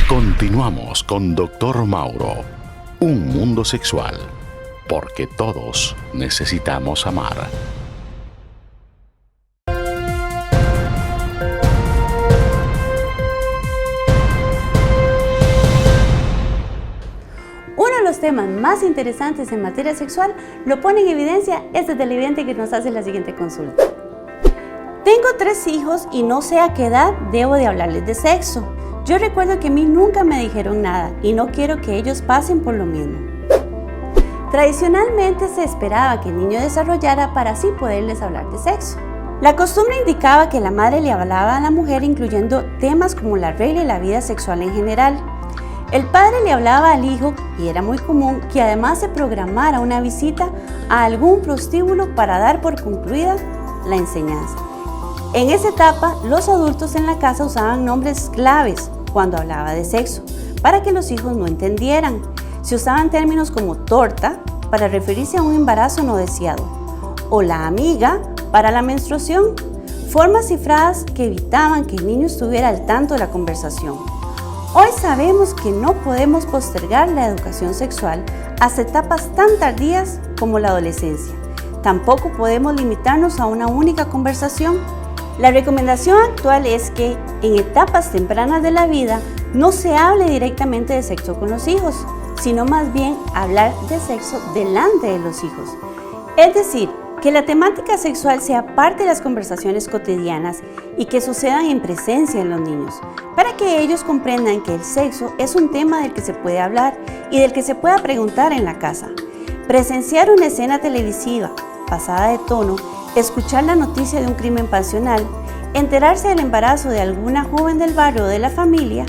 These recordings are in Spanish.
Continuamos con Dr. Mauro. Un mundo sexual. Porque todos necesitamos amar. Uno de los temas más interesantes en materia sexual lo pone en evidencia este televidente que nos hace la siguiente consulta. Tengo 3 hijos y no sé a qué edad debo de hablarles de sexo. Yo recuerdo que a mí nunca me dijeron nada y no quiero que ellos pasen por lo mismo. Tradicionalmente se esperaba que el niño desarrollara para así poderles hablar de sexo. La costumbre indicaba que la madre le hablaba a la mujer incluyendo temas como la regla y la vida sexual en general. El padre le hablaba al hijo y era muy común que además se programara una visita a algún prostíbulo para dar por concluida la enseñanza. En esa etapa, los adultos en la casa usaban nombres claves cuando hablaba de sexo, para que los hijos no entendieran. Se usaban términos como torta para referirse a un embarazo no deseado, o la amiga para la menstruación, formas cifradas que evitaban que el niño estuviera al tanto de la conversación. Hoy sabemos que no podemos postergar la educación sexual hasta etapas tan tardías como la adolescencia. Tampoco podemos limitarnos a una única conversación. La recomendación actual es que en etapas tempranas de la vida no se hable directamente de sexo con los hijos, sino más bien hablar de sexo delante de los hijos. Es decir, que la temática sexual sea parte de las conversaciones cotidianas y que sucedan en presencia de los niños, para que ellos comprendan que el sexo es un tema del que se puede hablar y del que se pueda preguntar en la casa. Presenciar una escena televisiva pasada de tono, escuchar la noticia de un crimen pasional, enterarse del embarazo de alguna joven del barrio o de la familia,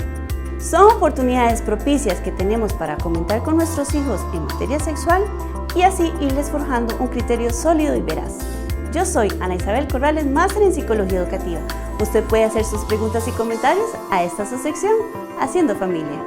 son oportunidades propicias que tenemos para comentar con nuestros hijos en materia sexual y así irles forjando un criterio sólido y veraz. Yo soy Ana Isabel Corrales, máster en Psicología Educativa. Usted puede hacer sus preguntas y comentarios a esta su sección, Haciendo Familia.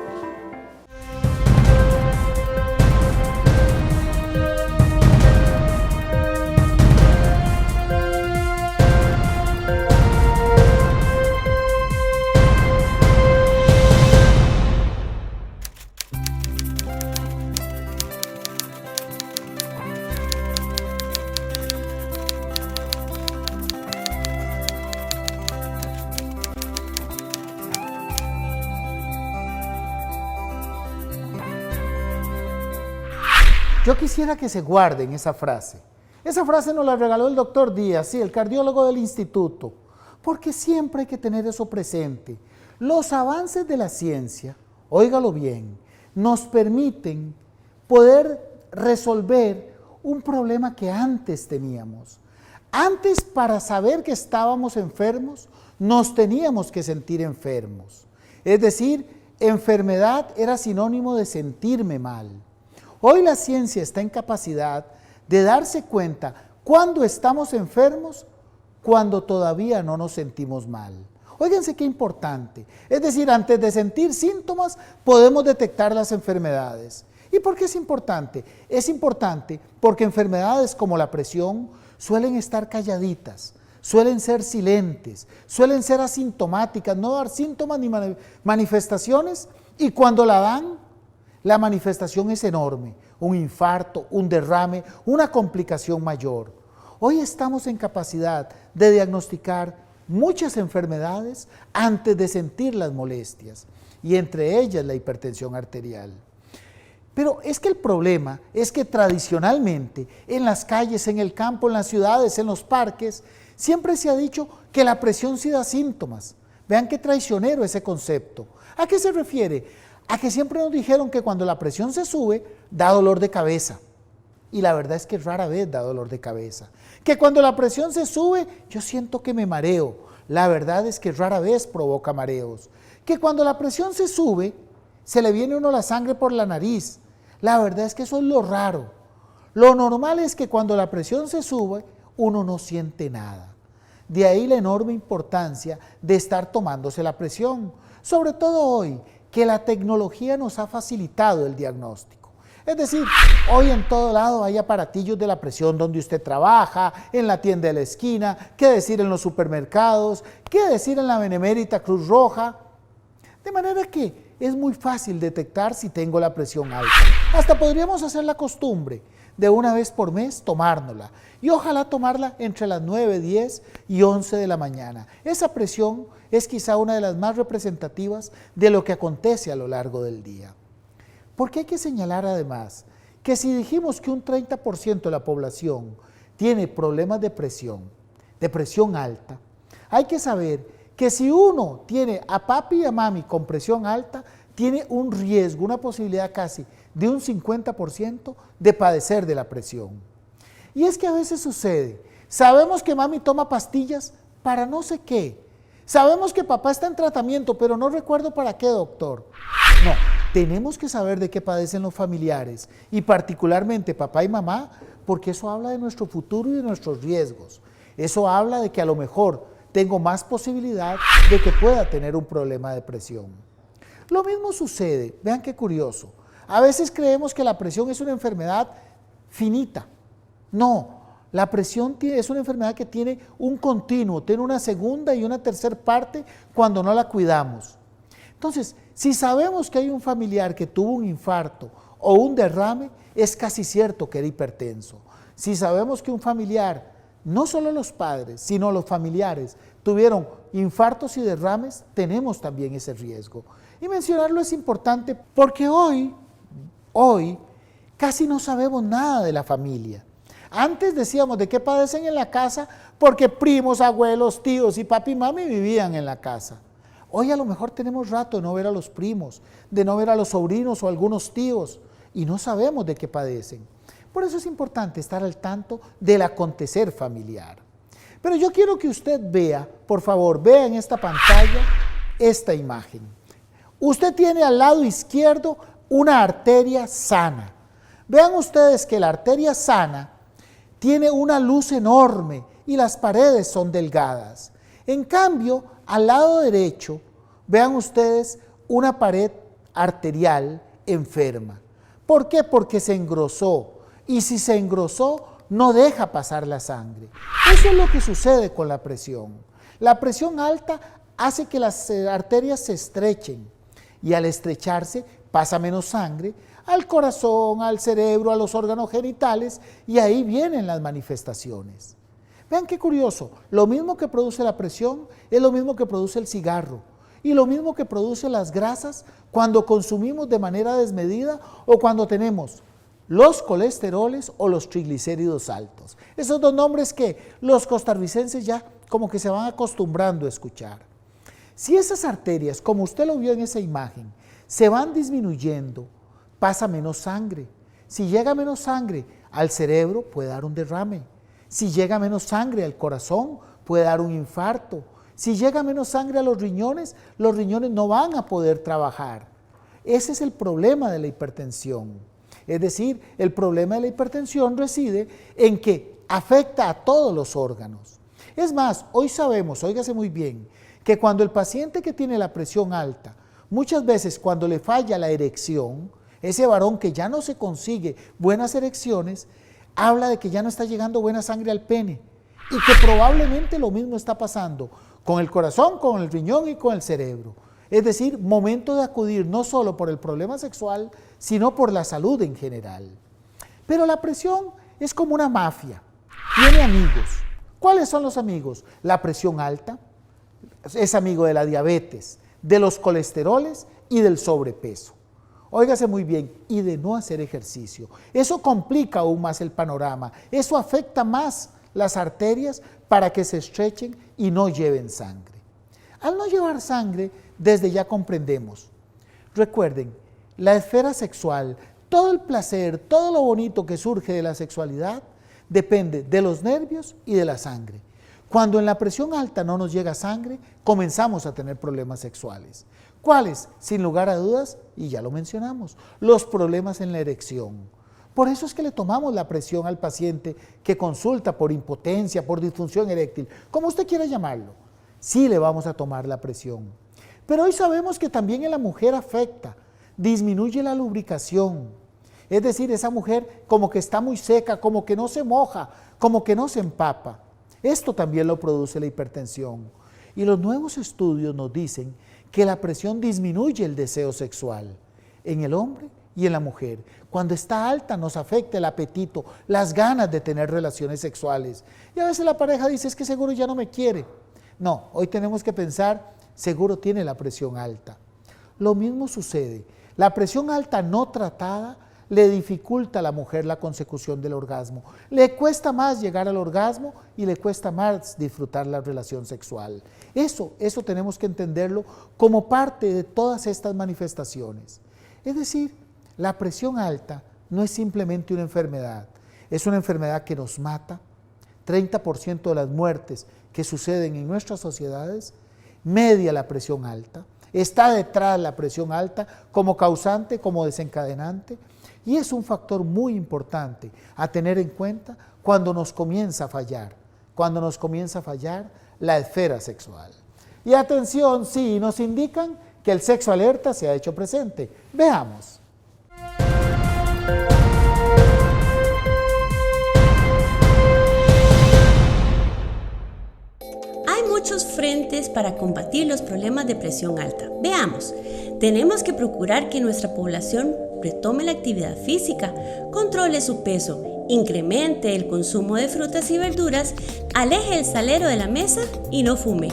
Yo quisiera que se guarden esa frase. Esa frase nos la regaló el doctor Díaz, sí, el cardiólogo del instituto, porque siempre hay que tener eso presente. Los avances de la ciencia, óigalo bien, nos permiten poder resolver un problema que antes teníamos. Antes, para saber que estábamos enfermos, nos teníamos que sentir enfermos. Es decir, enfermedad era sinónimo de sentirme mal. Hoy la ciencia está en capacidad de darse cuenta cuando estamos enfermos, cuando todavía no nos sentimos mal. Óiganse qué importante. Es decir, antes de sentir síntomas, podemos detectar las enfermedades. ¿Y por qué es importante? Es importante porque enfermedades como la presión suelen estar calladitas, suelen ser silentes, suelen ser asintomáticas, no dar síntomas ni manifestaciones, y cuando la dan, la manifestación es enorme, un infarto, un derrame, una complicación mayor. Hoy estamos en capacidad de diagnosticar muchas enfermedades antes de sentir las molestias, y entre ellas la hipertensión arterial. Pero es que el problema es que tradicionalmente en las calles, en el campo, en las ciudades, en los parques, siempre se ha dicho que la presión sí da síntomas. Vean qué traicionero ese concepto. ¿A qué se refiere? A que siempre nos dijeron que cuando la presión se sube, da dolor de cabeza. Y la verdad es que rara vez da dolor de cabeza. Que cuando la presión se sube, yo siento que me mareo. La verdad es que rara vez provoca mareos. Que cuando la presión se sube, se le viene a uno la sangre por la nariz. La verdad es que eso es lo raro. Lo normal es que cuando la presión se sube, uno no siente nada. De ahí la enorme importancia de estar tomándose la presión. Sobre todo hoy, que la tecnología nos ha facilitado el diagnóstico. Es decir, hoy en todo lado hay aparatillos de la presión donde usted trabaja, en la tienda de la esquina, qué decir en los supermercados, qué decir en la Benemérita Cruz Roja. De manera que es muy fácil detectar si tengo la presión alta. Hasta podríamos hacer la costumbre de una vez por mes tomárnosla y ojalá tomarla entre las 9, 10 y 11 de la mañana. Esa presión es quizá una de las más representativas de lo que acontece a lo largo del día. Porque hay que señalar además que si dijimos que un 30% de la población tiene problemas de presión alta, hay que saber que si uno tiene a papi y a mami con presión alta, tiene un riesgo, una posibilidad casi de un 50% de padecer de la presión. Y es que a veces sucede, sabemos que mami toma pastillas para no sé qué, sabemos que papá está en tratamiento, pero no recuerdo para qué, doctor. No, tenemos que saber de qué padecen los familiares y particularmente papá y mamá, porque eso habla de nuestro futuro y de nuestros riesgos. Eso habla de que a lo mejor tengo más posibilidad de que pueda tener un problema de presión. Lo mismo sucede, vean qué curioso, a veces creemos que la presión es una enfermedad finita. No, la presión es una enfermedad que tiene un continuo, tiene una segunda y una tercera parte cuando no la cuidamos. Entonces, si sabemos que hay un familiar que tuvo un infarto o un derrame, es casi cierto que era hipertenso. Si sabemos que un familiar, no solo los padres, sino los familiares, tuvieron infartos y derrames, tenemos también ese riesgo. Y mencionarlo es importante porque hoy casi no sabemos nada de la familia. Antes decíamos de qué padecen en la casa porque primos, abuelos, tíos y papi y mami vivían en la casa. Hoy a lo mejor tenemos rato de no ver a los primos, de no ver a los sobrinos o algunos tíos y no sabemos de qué padecen. Por eso es importante estar al tanto del acontecer familiar. Pero yo quiero que usted vea, por favor, vea en esta pantalla esta imagen. Usted tiene al lado izquierdo una arteria sana. Vean ustedes que la arteria sana tiene una luz enorme y las paredes son delgadas. En cambio, al lado derecho, vean ustedes una pared arterial enferma. ¿Por qué? Porque se engrosó. Y si se engrosó, no deja pasar la sangre. Eso es lo que sucede con la presión. La presión alta hace que las arterias se estrechen y al estrecharse pasa menos sangre al corazón, al cerebro, a los órganos genitales y ahí vienen las manifestaciones. Vean qué curioso, lo mismo que produce la presión es lo mismo que produce el cigarro y lo mismo que produce las grasas cuando consumimos de manera desmedida o cuando tenemos los colesteroles o los triglicéridos altos. Esos dos nombres que los costarricenses ya como que se van acostumbrando a escuchar. Si esas arterias, como usted lo vio en esa imagen, se van disminuyendo, pasa menos sangre. Si llega menos sangre al cerebro, puede dar un derrame. Si llega menos sangre al corazón, puede dar un infarto. Si llega menos sangre a los riñones no van a poder trabajar. Ese es el problema de la hipertensión. Es decir, el problema de la hipertensión reside en que afecta a todos los órganos. Es más, hoy sabemos, óigase muy bien, que cuando el paciente que tiene la presión alta, muchas veces cuando le falla la erección, ese varón que ya no se consigue buenas erecciones, habla de que ya no está llegando buena sangre al pene y que probablemente lo mismo está pasando con el corazón, con el riñón y con el cerebro. Es decir, momento de acudir no solo por el problema sexual, sino por la salud en general. Pero la presión es como una mafia, tiene amigos. ¿Cuáles son los amigos? La presión alta, es amigo de la diabetes, de los colesteroles y del sobrepeso. Óigase muy bien, y de no hacer ejercicio. Eso complica aún más el panorama, eso afecta más las arterias para que se estrechen y no lleven sangre. Al no llevar sangre, desde ya comprendemos. Recuerden, la esfera sexual, todo el placer, todo lo bonito que surge de la sexualidad, depende de los nervios y de la sangre. Cuando en la presión alta no nos llega sangre, comenzamos a tener problemas sexuales. ¿Cuáles? Sin lugar a dudas, y ya lo mencionamos, los problemas en la erección. Por eso es que le tomamos la presión al paciente que consulta por impotencia, por disfunción eréctil, como usted quiera llamarlo. Sí le vamos a tomar la presión. Pero hoy sabemos que también en la mujer afecta, disminuye la lubricación. Es decir, esa mujer como que está muy seca, como que no se moja, como que no se empapa. Esto también lo produce la hipertensión. Y los nuevos estudios nos dicen que la presión disminuye el deseo sexual en el hombre y en la mujer. Cuando está alta nos afecta el apetito, las ganas de tener relaciones sexuales. Y a veces la pareja dice, es que seguro ya no me quiere. No, hoy tenemos que pensar, seguro tiene la presión alta. Lo mismo sucede, la presión alta no tratada le dificulta a la mujer la consecución del orgasmo. Le cuesta más llegar al orgasmo y le cuesta más disfrutar la relación sexual. Eso tenemos que entenderlo como parte de todas estas manifestaciones. Es decir, la presión alta no es simplemente una enfermedad, es una enfermedad que nos mata. 30% de las muertes que suceden en nuestras sociedades media la presión alta, está detrás la presión alta como causante, como desencadenante, y es un factor muy importante a tener en cuenta cuando nos comienza a fallar la esfera sexual. Y atención, sí, nos indican que el sexo alerta se ha hecho presente. Veamos. Hay muchos frentes para combatir los problemas de presión alta. Veamos, tenemos que procurar que nuestra población retome la actividad física, controle su peso, incremente el consumo de frutas y verduras, aleje el salero de la mesa y no fume.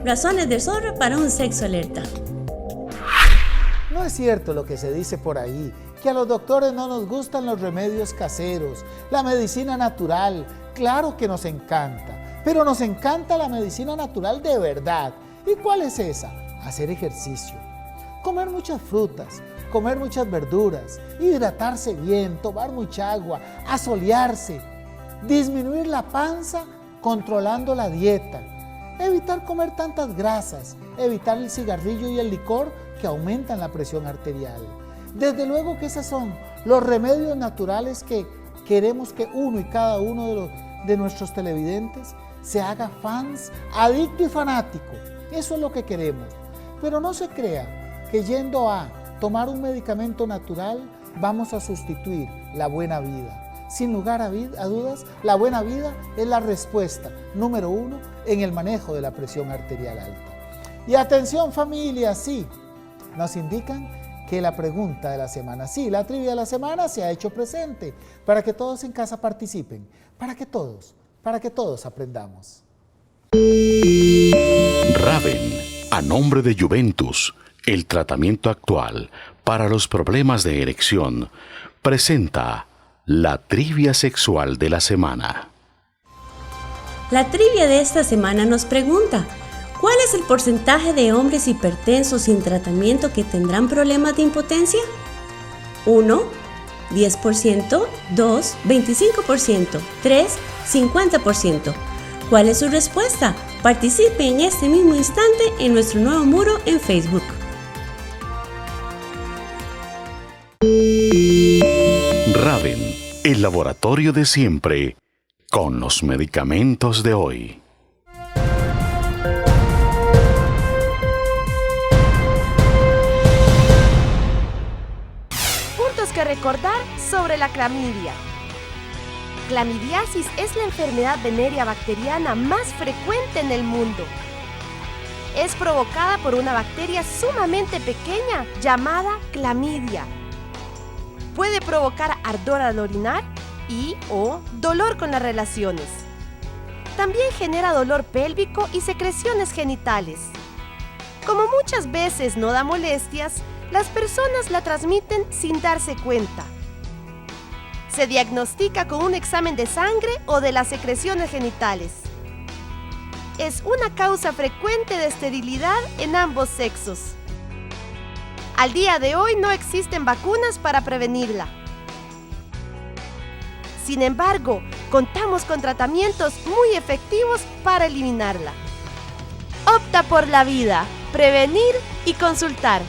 Razones de sobra para un sexo alerta. No es cierto lo que se dice por ahí, que a los doctores no nos gustan los remedios caseros, la medicina natural. Claro que nos encanta, pero nos encanta la medicina natural de verdad. ¿Y cuál es esa? Hacer ejercicio, comer muchas frutas, comer muchas verduras, hidratarse bien, tomar mucha agua, asolearse, disminuir la panza controlando la dieta, evitar comer tantas grasas, evitar el cigarrillo y el licor que aumentan la presión arterial. Desde luego que esos son los remedios naturales que queremos que uno y cada uno de nuestros televidentes se haga fans, adicto y fanático. Eso es lo que queremos. Pero no se crea que yendo a tomar un medicamento natural vamos a sustituir la buena vida. Sin lugar a dudas, la buena vida es la respuesta número 1 en el manejo de la presión arterial alta. Y atención familia, sí, nos indican que la pregunta de la semana, sí, la trivia de la semana se ha hecho presente para que todos en casa participen, para que todos aprendamos. Raven, a nombre de Juventus, el tratamiento actual para los problemas de erección, presenta la trivia sexual de la semana. La trivia de esta semana nos pregunta, ¿cuál es el porcentaje de hombres hipertensos sin tratamiento que tendrán problemas de impotencia? 1, 10%, 2, 25%, 3, 50%. ¿Cuál es su respuesta? Participe en este mismo instante en nuestro nuevo muro en Facebook. Raven, el laboratorio de siempre, con los medicamentos de hoy. Puntos que recordar sobre la clamidia. Clamidiasis es la enfermedad venérea bacteriana más frecuente en el mundo. Es provocada por una bacteria sumamente pequeña llamada clamidia. Puede provocar ardor al orinar y/o dolor con las relaciones. También genera dolor pélvico y secreciones genitales. Como muchas veces no da molestias, las personas la transmiten sin darse cuenta. Se diagnostica con un examen de sangre o de las secreciones genitales. Es una causa frecuente de esterilidad en ambos sexos. Al día de hoy no existen vacunas para prevenirla. Sin embargo, contamos con tratamientos muy efectivos para eliminarla. Opta por la vida, prevenir y consultar.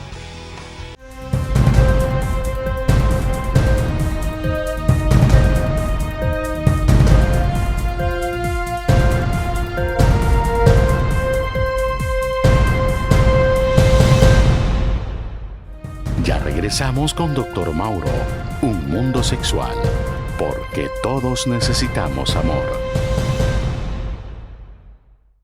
Ya regresamos con Dr. Mauro, un mundo sexual, porque todos necesitamos amor.